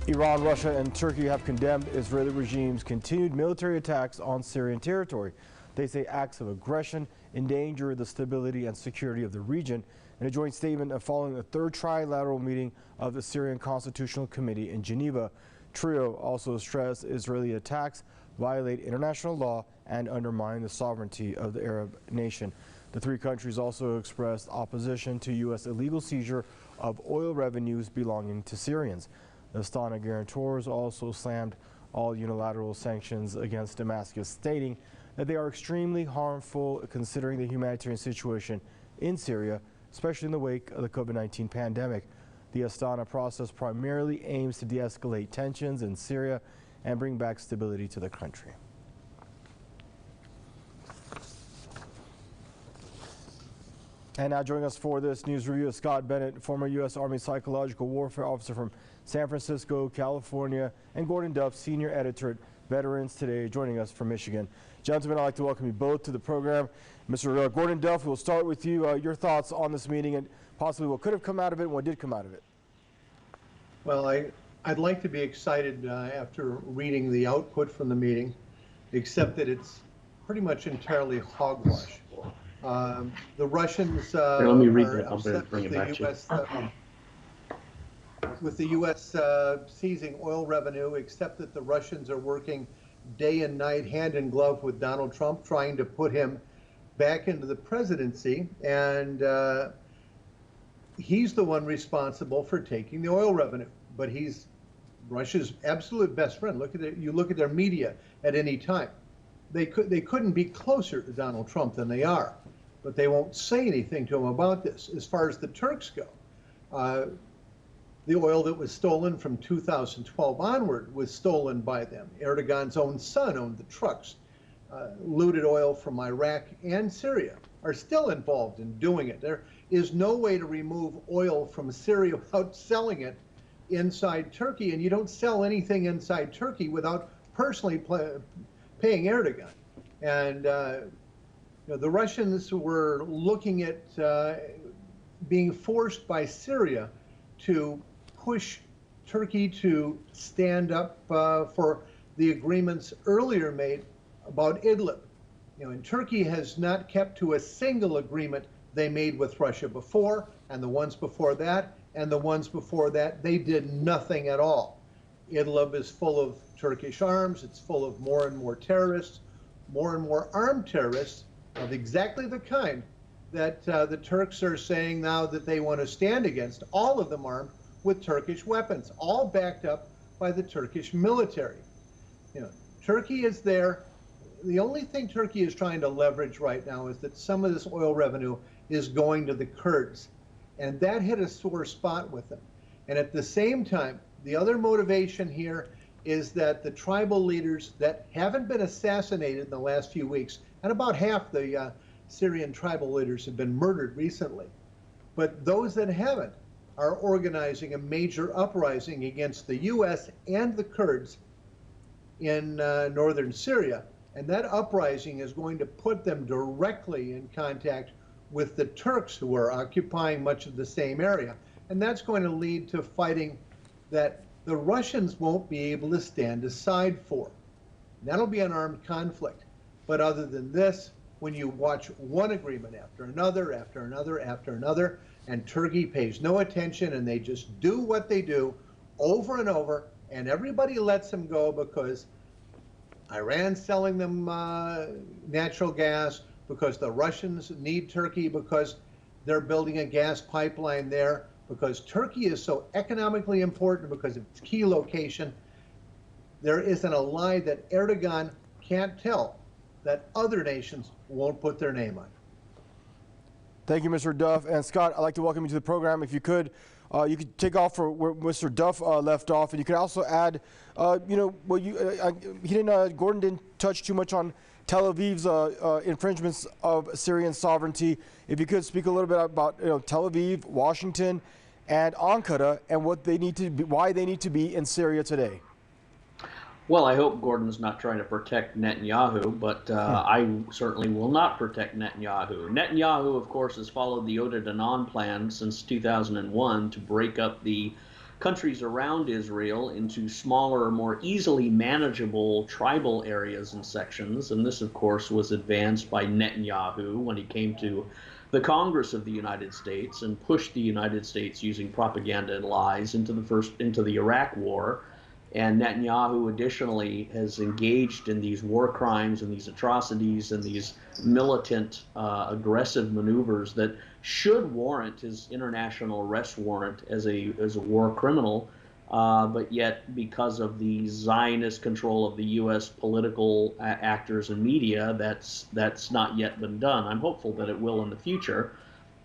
Iran, Russia, and Turkey have condemned Israeli regime's continued military attacks on Syrian territory. They say acts of aggression endanger the stability and security of the region. In a joint statement following the third trilateral meeting of the Syrian Constitutional Committee in Geneva, TRIO also stressed Israeli attacks violate international law and undermine the sovereignty of the Arab nation. The three countries also expressed opposition to U.S. illegal seizure of oil revenues belonging to Syrians. The Astana guarantors also slammed all unilateral sanctions against Damascus, stating that they are extremely harmful considering the humanitarian situation in Syria, especially in the wake of the COVID-19 pandemic. The Astana process primarily aims to de-escalate tensions in Syria and bring back stability to the country. And now joining us for this news review is Scott Bennett, former U.S. Army psychological warfare officer from San Francisco, California, and Gordon Duff, senior editor at Veterans Today, joining us from Michigan. Gentlemen, I'd like to welcome you both to the program. Mr. Gordon Duff, we'll start with you. Your thoughts on this meeting and possibly what could have come out of it and what did come out of it. Well, I'd like to be excited after reading the output from the meeting, except that it's pretty much entirely hogwash. The Russians Here, let me read are that. I'll upset bring with it back the to you. U.S. With the U.S. Seizing oil revenue, except that the Russians are working day and night, hand in glove with Donald Trump, trying to put him back into the presidency, and he's the one responsible for taking the oil revenue. But he's Russia's absolute best friend. Look at it. You look at their media at any time. They couldn't be closer to Donald Trump than they are, but they won't say anything to him about this. As far as the Turks go, the oil that was stolen from 2012 onward was stolen by them. Erdogan's own son owned the trucks. Looted oil from Iraq and Syria are still involved in doing it. There is no way to remove oil from Syria without selling it inside Turkey, and you don't sell anything inside Turkey without personally paying Erdogan. And the Russians were looking at being forced by Syria to push Turkey to stand up for the agreements earlier made about Idlib. And Turkey has not kept to a single agreement they made with Russia before, and the ones before that, and the ones before that, they did nothing at all. Idlib is full of Turkish arms. It's full of more and more terrorists, more and more armed terrorists of exactly the kind that the Turks are saying now that they want to stand against, all of them armed with Turkish weapons, all backed up by the Turkish military. Turkey is there. The only thing Turkey is trying to leverage right now is that some of this oil revenue is going to the Kurds, and that hit a sore spot with them. And at the same time, the other motivation here is that the tribal leaders that haven't been assassinated in the last few weeks, and about half the Syrian tribal leaders have been murdered recently, but those that haven't are organizing a major uprising against the U.S. and the Kurds in northern Syria. And that uprising is going to put them directly in contact with the Turks, who are occupying much of the same area. And that's going to lead to fighting that the Russians won't be able to stand aside for. That'll be an armed conflict. But other than this, when you watch one agreement after another, after another, after another, and Turkey pays no attention and they just do what they do over and over, and everybody lets them go because Iran's selling them natural gas, because the Russians need Turkey, because they're building a gas pipeline there, because Turkey is so economically important because of its key location. There isn't a lie that Erdogan can't tell that other nations won't put their name on. Thank you, Mr. Duff. And Scott, I'd like to welcome you to the program. If you could take off for where Mr. Duff left off, and you could also add, Gordon didn't touch too much on Tel Aviv's infringements of Syrian sovereignty. If you could speak a little bit about Tel Aviv, Washington, and Ankara, and what they need to be, why they need to be in Syria today. Well, I hope Gordon's not trying to protect Netanyahu, but I certainly will not protect Netanyahu. Netanyahu, of course, has followed the Oda Danan plan since 2001 to break up the countries around Israel into smaller, more easily manageable tribal areas and sections. And this, of course, was advanced by Netanyahu when he came to the Congress of the United States and pushed the United States using propaganda and lies into the Iraq War. And Netanyahu additionally has engaged in these war crimes and these atrocities and these militant, aggressive maneuvers that should warrant his international arrest warrant as a war criminal. But yet, because of the Zionist control of the U.S. political actors and media, that's not yet been done. I'm hopeful that it will in the future.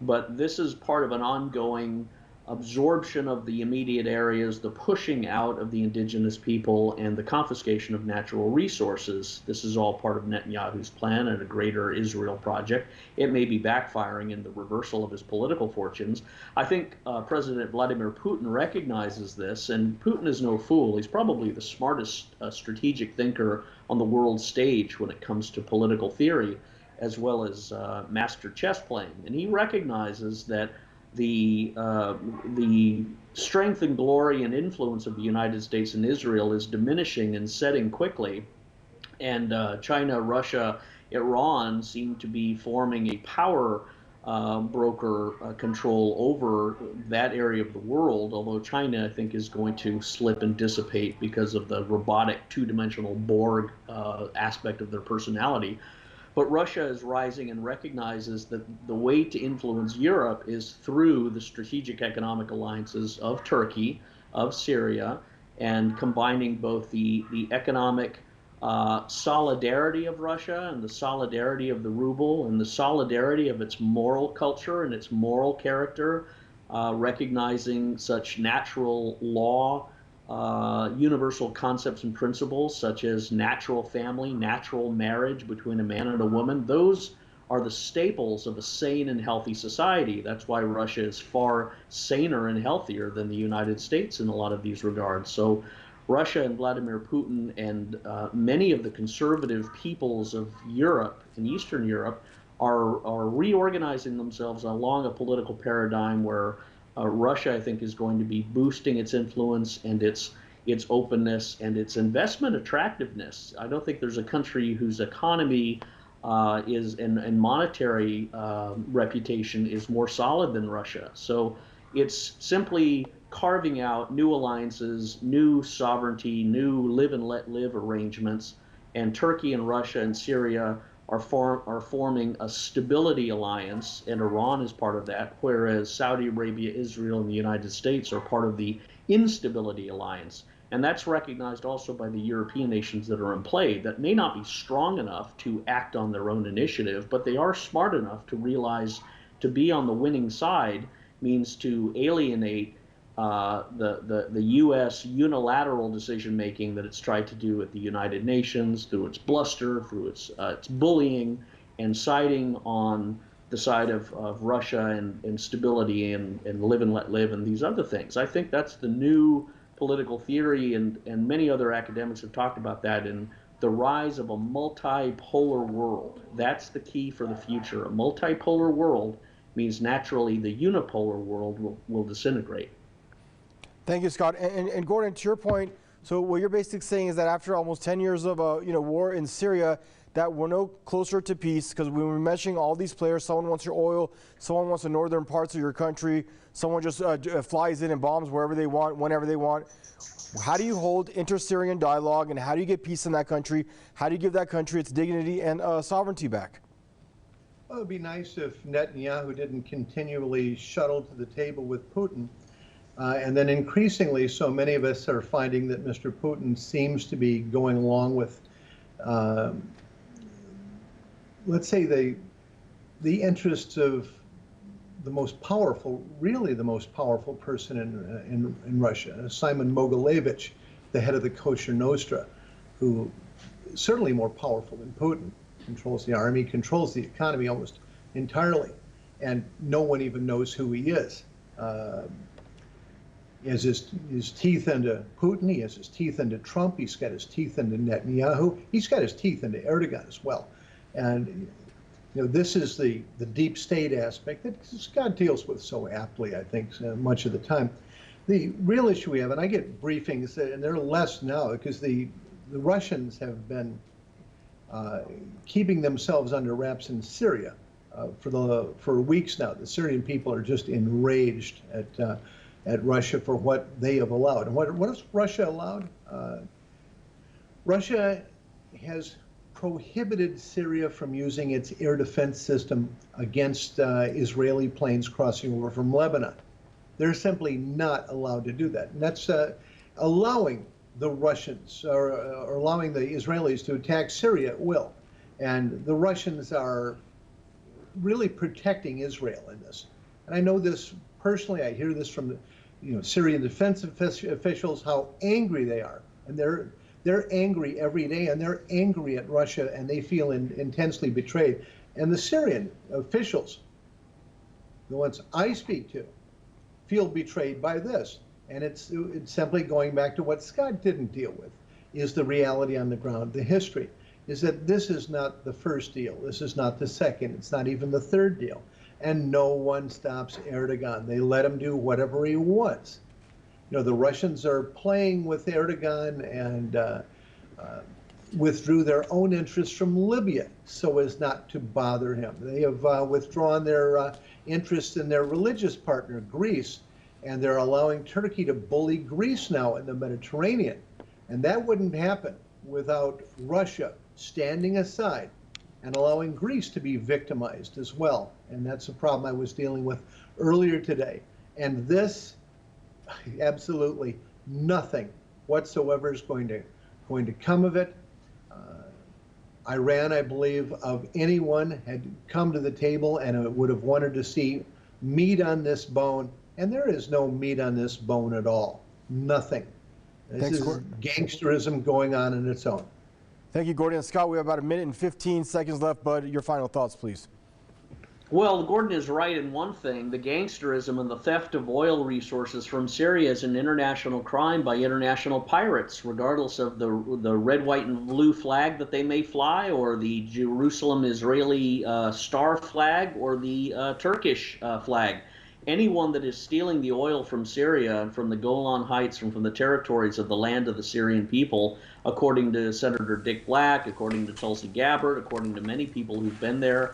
But this is part of an ongoing absorption of the immediate areas, the pushing out of the indigenous people, and the confiscation of natural resources. This is all part of Netanyahu's plan and a greater Israel project. It may be backfiring in the reversal of his political fortunes. I think President Vladimir Putin recognizes this, and Putin is no fool. He's probably the smartest strategic thinker on the world stage when it comes to political theory, as well as master chess playing. And he recognizes that the strength and glory and influence of the United States and Israel is diminishing and setting quickly, and China, Russia, Iran seem to be forming a power broker control over that area of the world, although China, I think, is going to slip and dissipate because of the robotic two-dimensional Borg aspect of their personality. But Russia is rising and recognizes that the way to influence Europe is through the strategic economic alliances of Turkey, of Syria, and combining both the economic solidarity of Russia and the solidarity of the ruble and the solidarity of its moral culture and its moral character, recognizing such natural law, universal concepts and principles such as natural family, natural marriage between a man and a woman. Those are the staples of a sane and healthy society. That's why Russia is far saner and healthier than the United States in a lot of these regards. So Russia and Vladimir Putin and many of the conservative peoples of Europe and Eastern Europe are reorganizing themselves along a political paradigm where Russia, I think, is going to be boosting its influence and its openness and its investment attractiveness. I don't think there's a country whose economy is and monetary reputation is more solid than Russia. So it's simply carving out new alliances, new sovereignty, new live and let live arrangements, and Turkey and Russia and Syria are forming a stability alliance, and Iran is part of that, whereas Saudi Arabia, Israel, and the United States are part of the instability alliance. And that's recognized also by the European nations that are in play that may not be strong enough to act on their own initiative, but they are smart enough to realize to be on the winning side means to alienate the U.S. unilateral decision-making that it's tried to do at the United Nations through its bluster, through its bullying, and siding on the side of Russia and stability and live and let live and these other things. I think that's the new political theory, and many other academics have talked about that in the rise of a multipolar world. That's the key for the future. A multipolar world means naturally the unipolar world will disintegrate. Thank you, Scott. And Gordon, to your point, so what you're basically saying is that after almost 10 years of war in Syria, that we're no closer to peace because we were mentioning all these players. Someone wants your oil, someone wants the northern parts of your country, someone just flies in and bombs wherever they want, whenever they want. How do you hold inter-Syrian dialogue, and how do you get peace in that country? How do you give that country its dignity and sovereignty back? Well, it would be nice if Netanyahu didn't continually shuttle to the table with Putin. And then increasingly, so many of us are finding that Mr. Putin seems to be going along with, let's say, the interests of the most powerful, really the most powerful person in Russia, Simon Mogilevich, the head of the Kosher Nostra, who is certainly more powerful than Putin, controls the army, controls the economy almost entirely, and no one even knows who he is. He has his teeth into Putin, he has his teeth into Trump, he's got his teeth into Netanyahu, he's got his teeth into Erdogan as well. And this is the deep state aspect that Scott deals with so aptly, I think, much of the time. The real issue we have, and I get briefings, and they're less now because the Russians have been keeping themselves under wraps in Syria for weeks now. The Syrian people are just enraged at Russia for what they have allowed. And what has Russia allowed? Russia has prohibited Syria from using its air defense system against Israeli planes crossing over from Lebanon. They're simply not allowed to do that. And that's allowing the Russians or allowing the Israelis to attack Syria at will. And the Russians are really protecting Israel in this. And I know this personally. I hear this from the Syrian defense officials, how angry they are. And they're angry every day, and they're angry at Russia, and they feel intensely betrayed. And the Syrian officials, the ones I speak to, feel betrayed by this. And it's simply going back to what Scott didn't deal with, is the reality on the ground, the history, is that this is not the first deal. This is not the second. It's not even the third deal. And no one stops Erdogan. They let him do whatever he wants. The Russians are playing with Erdogan and withdrew their own interests from Libya so as not to bother him. They have withdrawn their interest in their religious partner, Greece, and they're allowing Turkey to bully Greece now in the Mediterranean. And that wouldn't happen without Russia standing aside and allowing Greece to be victimized as well. And that's a problem I was dealing with earlier today. And this, absolutely nothing whatsoever is going to come of it. Iran, I believe, of anyone had come to the table and it would have wanted to see meat on this bone, and there is no meat on this bone at all. Nothing. This is gangsterism going on in its own. Thank you, Gordon. And Scott, we have about 1 minute and 15 seconds left, bud. Your final thoughts, please. Well, Gordon is right in one thing. The gangsterism and the theft of oil resources from Syria is an international crime by international pirates, regardless of the red, white, and blue flag that they may fly, or the Jerusalem Israeli star flag, or the Turkish flag. Anyone that is stealing the oil from Syria and from the Golan Heights and from the territories of the land of the Syrian people, according to Senator Dick Black, according to Tulsi Gabbard, according to many people who've been there,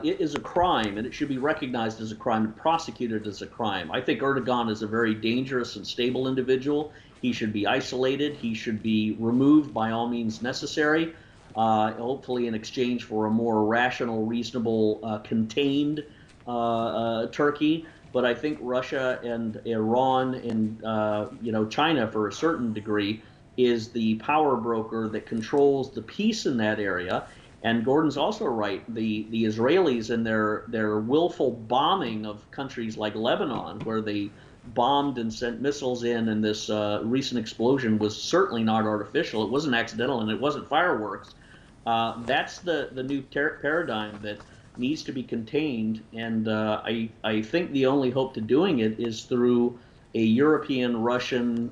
it is a crime, and it should be recognized as a crime and prosecuted as a crime. I think Erdogan is a very dangerous and stable individual. He should be isolated. He should be removed by all means necessary, hopefully in exchange for a more rational, reasonable, contained Turkey. But I think Russia and Iran and China, for a certain degree, is the power broker that controls the peace in that area. And Gordon's also right. The Israelis and their willful bombing of countries like Lebanon, where they bombed and sent missiles in, and this recent explosion was certainly not artificial. It wasn't accidental, and it wasn't fireworks. That's the new paradigm that needs to be contained. And I think the only hope to doing it is through a European-Russian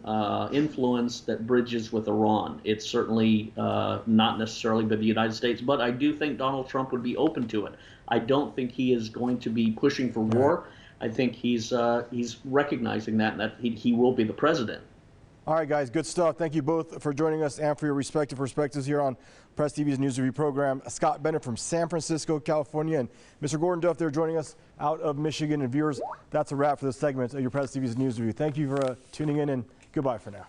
influence that bridges with Iran. It's certainly not necessarily by the United States, but I do think Donald Trump would be open to it. I don't think he is going to be pushing for war. I think he's recognizing that, and that he will be the president. All right, guys, good stuff. Thank you both for joining us and for your respective perspectives here on Press TV's News Review program. Scott Bennett from San Francisco, California, and Mr. Gordon Duff there joining us out of Michigan. And viewers, that's a wrap for this segment of your Press TV's News Review. Thank you for tuning in, and goodbye for now.